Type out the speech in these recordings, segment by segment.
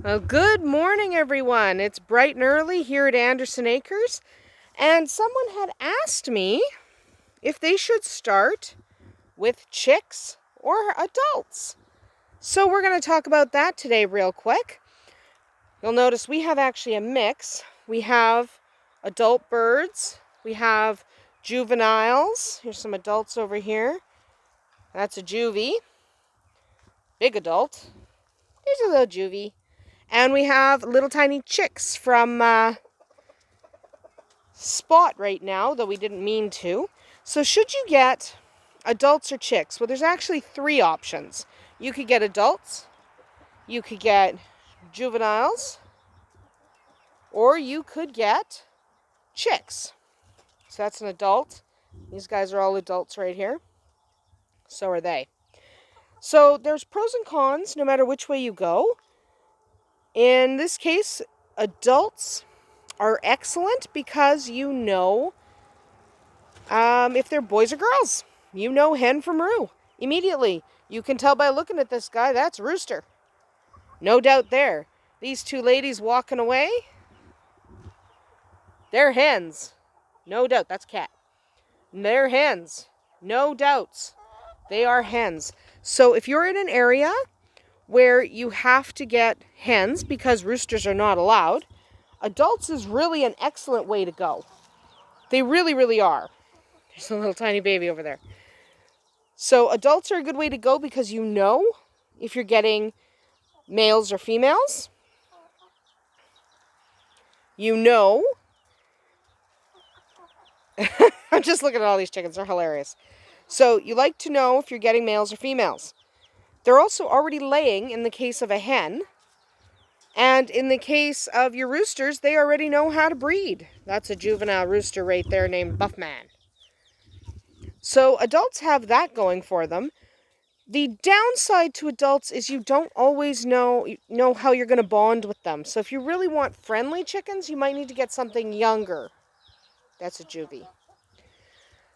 Well, good morning, everyone. It's bright and early here at Andersen Acres, and someone had asked me if they should start with chicks or adults. So we're going to talk about that today real quick. You'll notice we have actually a mix. We have adult birds, we have juveniles. Here's some adults over here. That's a juvie, big adult. Here's a little juvie. And we have little tiny chicks from Spot right now, though we didn't mean to. So should you get adults or chicks? Well, there's actually three options. You could get adults, you could get juveniles, or you could get chicks. So that's an adult. These guys are all adults right here. So are they. So there's pros and cons no matter which way you go. In this case, adults are excellent because you know if they're boys or girls. You know hen from roo immediately. You can tell by looking at this guy, that's rooster. No doubt there. These two ladies walking away, they're hens. No doubt, that's cat. They're hens. No doubts. They are hens. So if you're in an area where you have to get hens because roosters are not allowed, adults is really an excellent way to go. They really, really are. There's a little tiny baby over there. So adults are a good way to go because you know if you're getting males or females. You know. I'm just looking at all these chickens. They're hilarious. So you like to know if you're getting males or females. They're also already laying in the case of a hen. And in the case of your roosters, they already know how to breed. That's a juvenile rooster right there named Buffman. So adults have that going for them. The downside to adults is you don't always know how you're going to bond with them. So if you really want friendly chickens, you might need to get something younger. That's a juvie.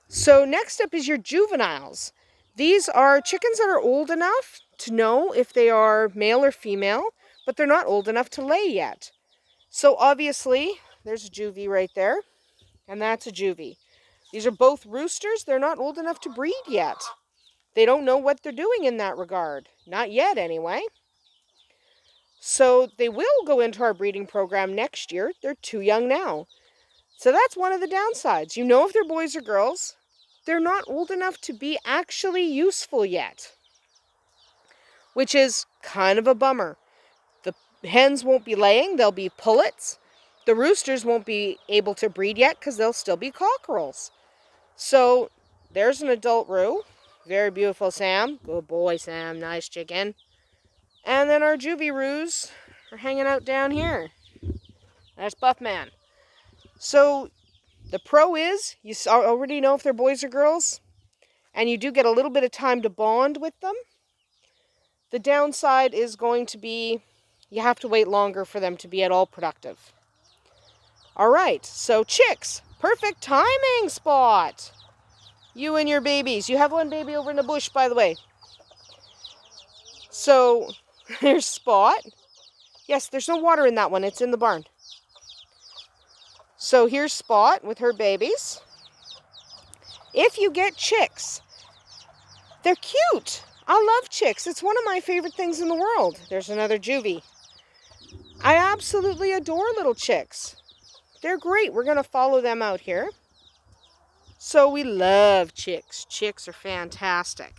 So next up is your juveniles. These are chickens that are old enough to know if they are male or female, but they're not old enough to lay yet. So obviously, there's a juvie right there, and that's a juvie. These are both roosters. They're not old enough to breed yet. They don't know what they're doing in that regard. Not yet, anyway. So they will go into our breeding program next year. They're too young now. So that's one of the downsides. You know if they're boys or girls. They're not old enough to be actually useful yet, which is kind of a bummer. The hens won't be laying. They'll be pullets. The roosters won't be able to breed yet because they'll still be cockerels. So there's an adult roo. Very beautiful, Sam. Good boy, Sam. Nice chicken. And then our juvie roos are hanging out down here. That's Buffman. So the pro is you already know if they're boys or girls, and you do get a little bit of time to bond with them. The downside is going to be you have to wait longer for them to be at all productive. All right, so chicks, perfect timing spot. You and your babies. You have one baby over in the bush, by the way. So there's Spot. Yes, there's no water in that one. It's in the barn. So here's Spot with her babies. If you get chicks, they're cute. I love chicks. It's one of my favorite things in the world. There's another juvie. I absolutely adore little chicks. They're great. We're going to follow them out here. So we love chicks. Chicks are fantastic.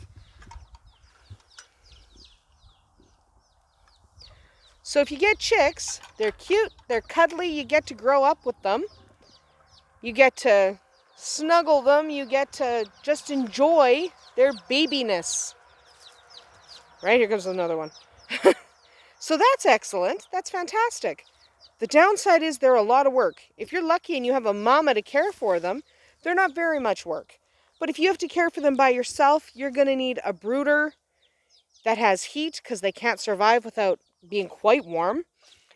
So if you get chicks, they're cute, they're cuddly, you get to grow up with them. You get to snuggle them, you get to just enjoy their babiness. Right, here comes another one. So that's excellent, that's fantastic. The downside is they're a lot of work. If you're lucky and you have a mama to care for them, they're not very much work. But if you have to care for them by yourself, you're going to need a brooder that has heat because they can't survive without being quite warm.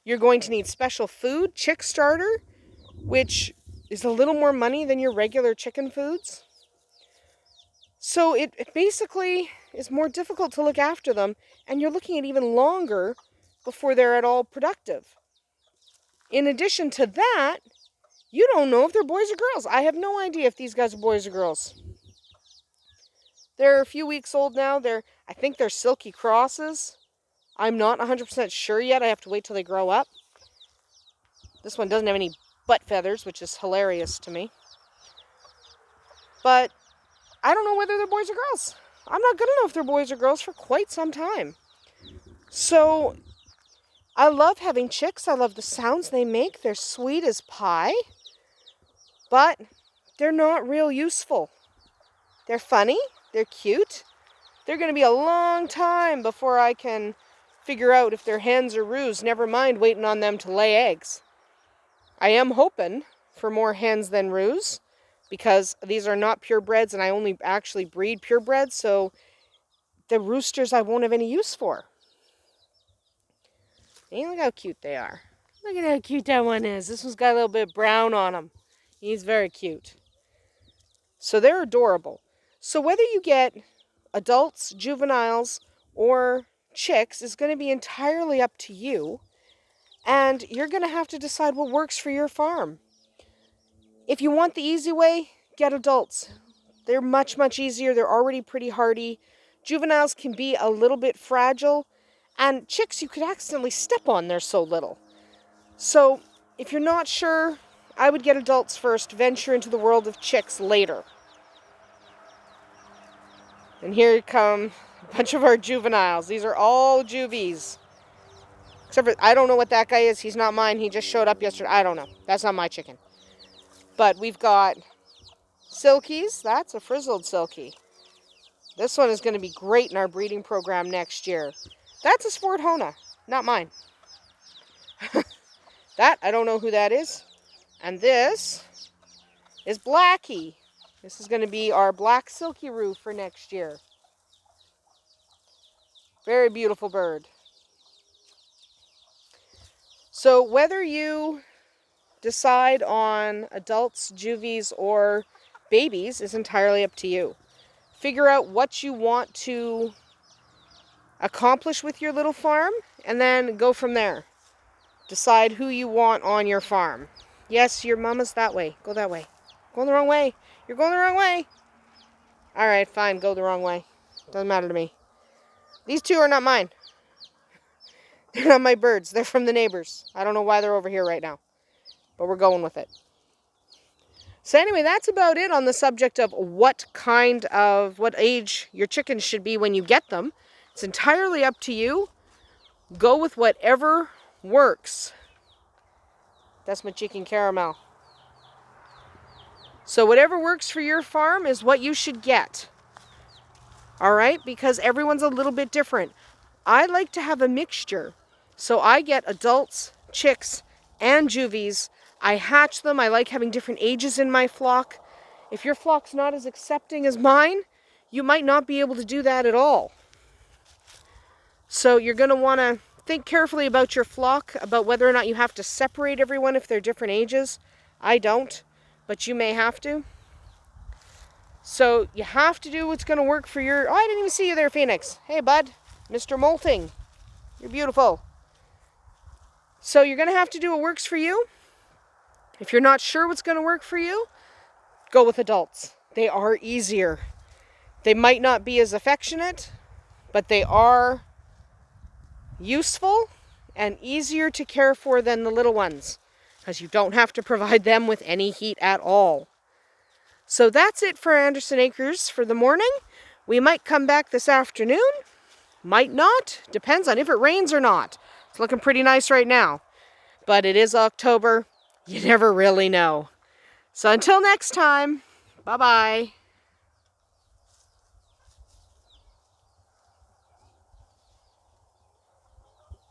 You're going to need special food, chick starter, which is a little more money than your regular chicken foods. So it basically is more difficult to look after them, and you're looking at even longer before they're at all productive. In addition to that, you don't know if they're boys or girls. I have no idea if these guys are boys or girls. They're a few weeks old now. I think they're silky crosses. I'm not 100% sure yet. I have to wait till they grow up. This one doesn't have any butt feathers, which is hilarious to me. But I don't know whether they're boys or girls. I'm not going to know if they're boys or girls for quite some time. So I love having chicks. I love the sounds they make. They're sweet as pie. But they're not real useful. They're funny. They're cute. They're going to be a long time before I can figure out if they're hens or roos. Never mind waiting on them to lay eggs. I am hoping for more hens than roos, because these are not purebreds and I only actually breed purebreds, so the roosters I won't have any use for. Hey, look how cute they are. Look at how cute that one is. This one's got a little bit of brown on him. He's very cute. So they're adorable. So whether you get adults, juveniles, or chicks is going to be entirely up to you. And you're going to have to decide what works for your farm. If you want the easy way, get adults. They're much, much easier. They're already pretty hardy. Juveniles can be a little bit fragile. And chicks you could accidentally step on. They're so little. So if you're not sure, I would get adults first. Venture into the world of chicks later. And here come a bunch of our juveniles. These are all juvies. Except for, I don't know what that guy is. He's not mine. He just showed up yesterday. I don't know. That's not my chicken. But we've got silkies. That's a frizzled silky. This one is going to be great in our breeding program next year. That's a sport Hona. Not mine. That, I don't know who that is. And this is Blackie. This is going to be our black silky roo for next year. Very beautiful bird. So whether you decide on adults, juvies, or babies is entirely up to you. Figure out what you want to accomplish with your little farm and then go from there. Decide who you want on your farm. Yes, your mama's that way. Go that way. Going the wrong way. You're going the wrong way. All right, fine. Go the wrong way. Doesn't matter to me. These two are not mine. They're not my birds. They're from the neighbors. I don't know why they're over here right now. But we're going with it. So anyway, that's about it on the subject of what age your chickens should be when you get them. It's entirely up to you. Go with whatever works. That's my chicken caramel. So whatever works for your farm is what you should get. All right? Because everyone's a little bit different. I like to have a mixture. So I get adults, chicks, and juvies. I hatch them. I like having different ages in my flock. If your flock's not as accepting as mine, you might not be able to do that at all. So you're going to want to think carefully about your flock, about whether or not you have to separate everyone if they're different ages. I don't, but you may have to. So you have to do what's going to work for your... Oh, I didn't even see you there, Phoenix. Hey, bud. Mr. Molting. You're beautiful. So you're going to have to do what works for you. If you're not sure what's going to work for you, go with adults. They are easier. They might not be as affectionate, but they are useful and easier to care for than the little ones, because you don't have to provide them with any heat at all. So that's it for Andersen Acres for the morning. We might come back this afternoon. Might not. Depends on if it rains or not. It's looking pretty nice right now. But it is October. You never really know. So until next time, bye-bye.